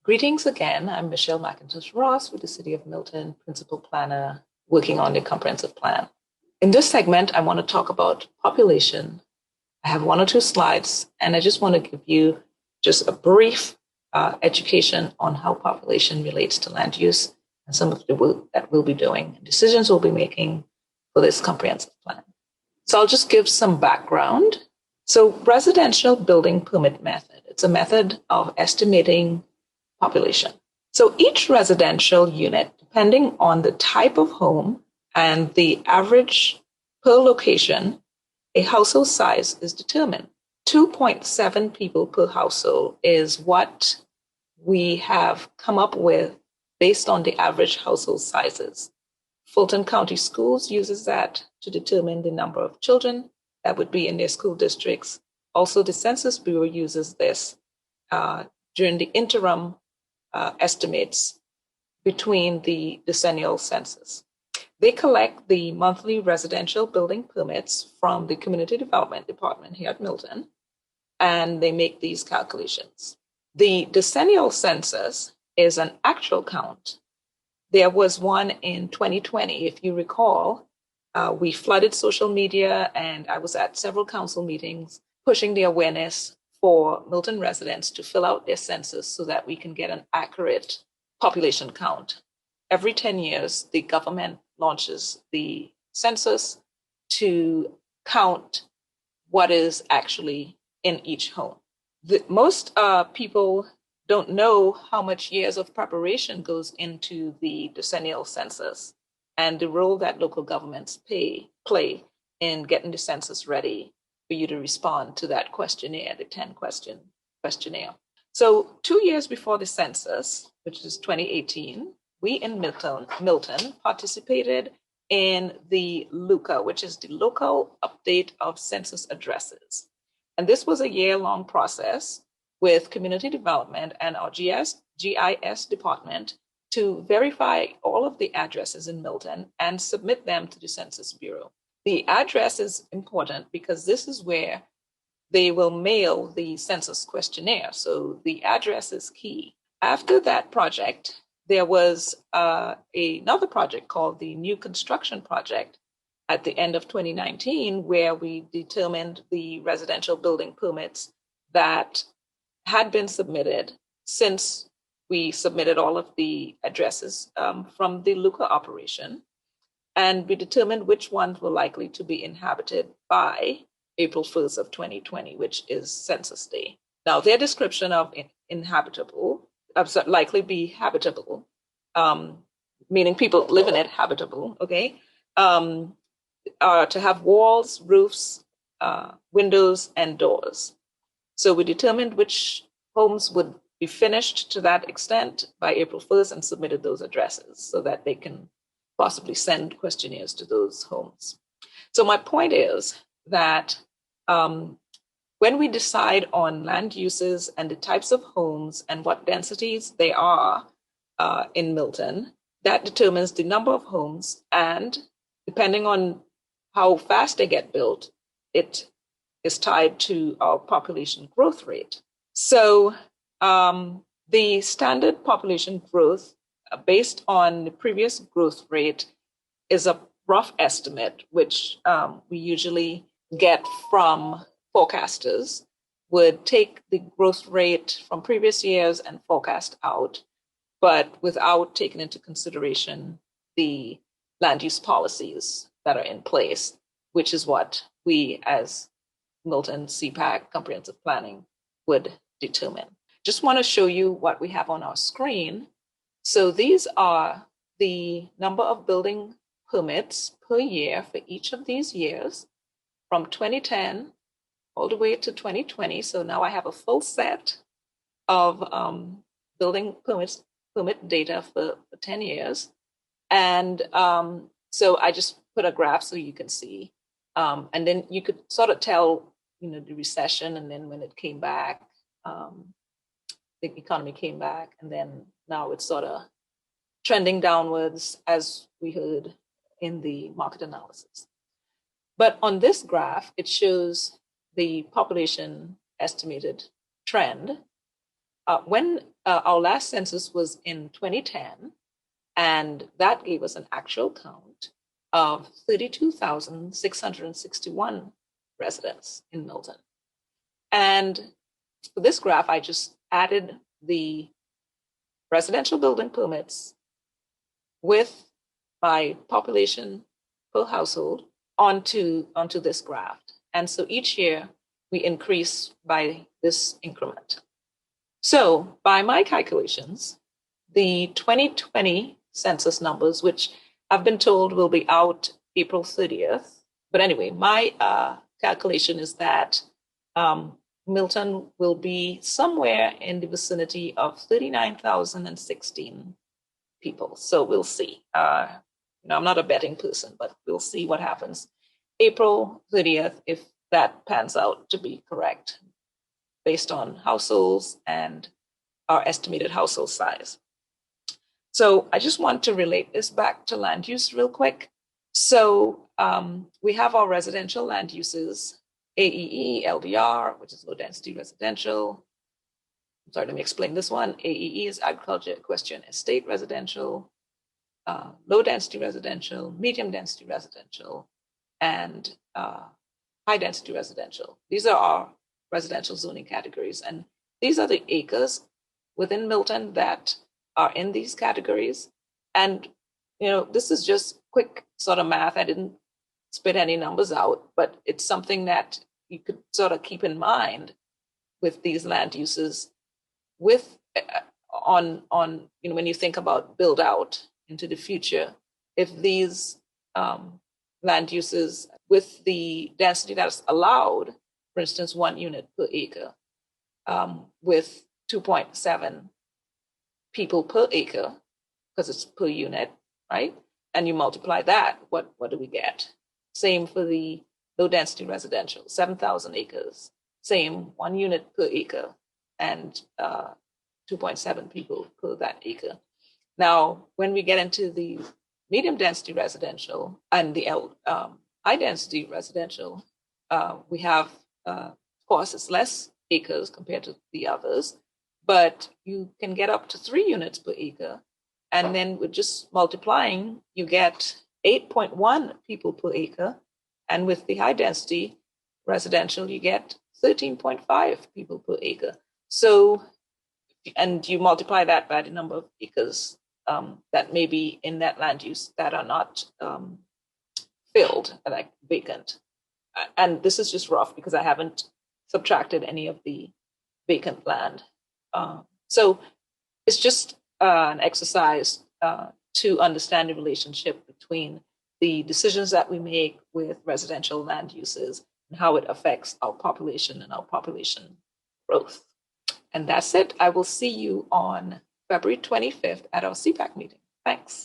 Greetings again. I'm Michele McIntosh-Ross with the City of Milton, Principal Planner, working on the comprehensive plan. In this segment, I want to talk about population. I have one or two slides, and I just want to give you just a brief education on how population relates to land use and some of the work that we'll be doing, decisions we'll be making for this comprehensive plan. So I'll just give some background. So residential building permit method, it's a method of estimating population. So each residential unit, depending on the type of home and the average per location, a household size is determined. 2.7 people per household is what we have come up with based on the average household sizes. Fulton County Schools uses that to determine the number of children that would be in their school districts. Also, the Census Bureau uses this during the interim estimates between the Decennial Census. They collect the monthly residential building permits from the Community Development Department here at Milton, and they make these calculations. The Decennial Census is an actual count. There was one in 2020. If you recall, we flooded social media, and I was at several council meetings pushing the awareness for Milton residents to fill out their census so that we can get an accurate population count. Every 10 years, the government launches the census to count what is actually in each home. Most people don't know how much years of preparation goes into the decennial census and the role that local governments play in getting the census ready for you to respond to that questionnaire, the 10-question questionnaire. So 2 years before the census, which is 2018, we in Milton participated in the LUCA, which is the Local Update of Census Addresses. And this was a year-long process with community development and our GIS department to verify all of the addresses in Milton and submit them to the Census Bureau. The address is important because this is where they will mail the census questionnaire. So the address is key. After that project, there was another project called the New Construction Project at the end of 2019, where we determined the residential building permits that had been submitted since we submitted all of the addresses from the LUCA operation. And we determined which ones were likely to be inhabited by April 1st of 2020, which is Census Day. Now, their description of inhabitable, likely be habitable, meaning people live in it, habitable, okay, are to have walls, roofs, windows, and doors. So we determined which homes would be finished to that extent by April 1st and submitted those addresses so that they can possibly send questionnaires to those homes. So my point is that when we decide on land uses and the types of homes and what densities they are in Milton, that determines the number of homes, and depending on how fast they get built, it is tied to our population growth rate. So the standard population growth based on the previous growth rate is a rough estimate, which we usually get from forecasters, would take the growth rate from previous years and forecast out, but without taking into consideration the land use policies that are in place, which is what we as Milton CPAC comprehensive planning would determine. Just want to show you what we have on our screen. So these are the number of building permits per year for each of these years from 2010 all the way to 2020. So now I have a full set of building permit data for 10 years. And so I just put a graph so you can see. And then you could sort of tell, the recession, and then when it came back, the economy came back, and then now it's sort of trending downwards, as we heard in the market analysis. But on this graph, it shows the population estimated trend When our last census was in 2010, and that gave us an actual count of 32,661 residents in Milton. And for this graph, I just added the residential building permits with my population per household onto this graph. And so each year we increase by this increment. So by my calculations, the 2020 census numbers, which I've been told will be out April 30th. But anyway, my calculation is that Milton will be somewhere in the vicinity of 39,016 people. So we'll see. I'm not a betting person, but we'll see what happens April 30th if that pans out to be correct based on households and our estimated household size. So I just want to relate this back to land use real quick. So we have our residential land uses, AEE, LDR, which is low density residential. I'm sorry, let me explain this one. AEE is agriculture, equestrian, estate residential, low density residential, medium density residential, and high density residential. These are our residential zoning categories. And these are the acres within Milton that are in these categories. And, this is just quick sort of math. I didn't spit any numbers out, but it's something that you could sort of keep in mind with these land uses with on when you think about build out into the future. If these land uses with the density that's allowed, for instance, 1 unit per acre, with 2.7 people per acre, because it's per unit, right? And you multiply that, what do we get? Same for the low density residential, 7,000 acres, same 1 unit per acre, and 2.7 people per that acre. Now, when we get into the medium density residential and the high density residential, we have, of course, it's less acres compared to the others, but you can get up to 3 units per acre. And then with just multiplying, you get 8.1 people per acre. And with the high density residential, you get 13.5 people per acre. So, and you multiply that by the number of acres that may be in that land use that are not filled, like vacant. And this is just rough because I haven't subtracted any of the vacant land. So it's just an exercise to understand the relationship between the decisions that we make with residential land uses and how it affects our population and our population growth. And that's it. I will see you on February 25th at our CPAC meeting. Thanks.